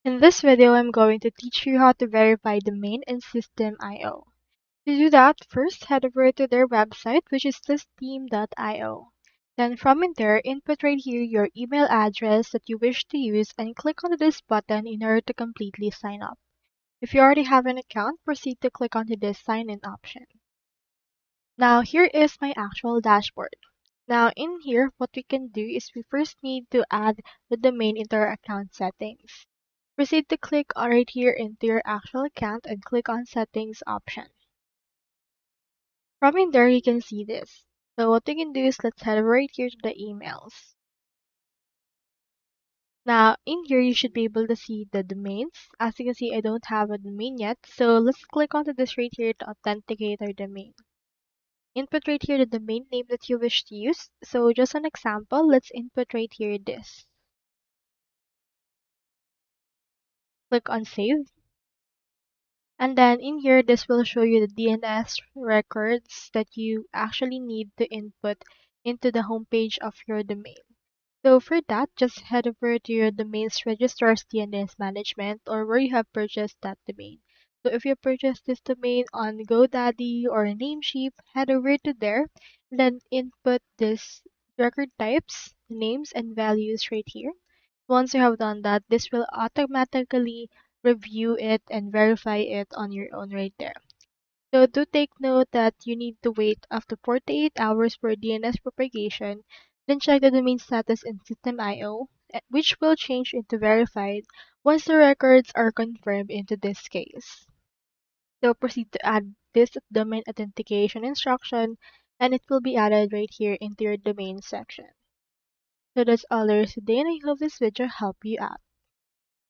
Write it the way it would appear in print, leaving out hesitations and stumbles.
In this video, I'm going to teach you how to verify domain and system IO. To do that, first head over to their website, which is system.io. Then from in there, input right here your email address that you wish to use and click on this button in order to completely sign up. If you already have an account, proceed to click onto this sign in option. Now here is my actual dashboard. Now in here, what we can do is we first need to add the domain into our account settings. Proceed to click right here into your actual account and click on settings option. From in there, you can see this. So what we can do is let's head right here to the emails. Now in here, you should be able to see the domains. As you can see, I don't have a domain yet. So let's click onto this right here to authenticate our domain. Input right here the domain name that you wish to use. So just an example, let's input right here this. Click on save. And then in here, this will show you the DNS records that you actually need to input into the homepage of your domain. So for that, just head over to your domain's registrar's DNS management or where you have purchased that domain. So if you purchased this domain on GoDaddy or Namecheap, head over to there, then input this record types, names, and values right here. Once you have done that, this will automatically review it and verify it on your own right there. So do take note that you need to wait up to 48 hours for DNS propagation, then check the domain status in System IO, which will change into verified once the records are confirmed into this case. So proceed to add this domain authentication instruction and it will be added right here into your domain section. So that's all there is today and I hope this video helped you out.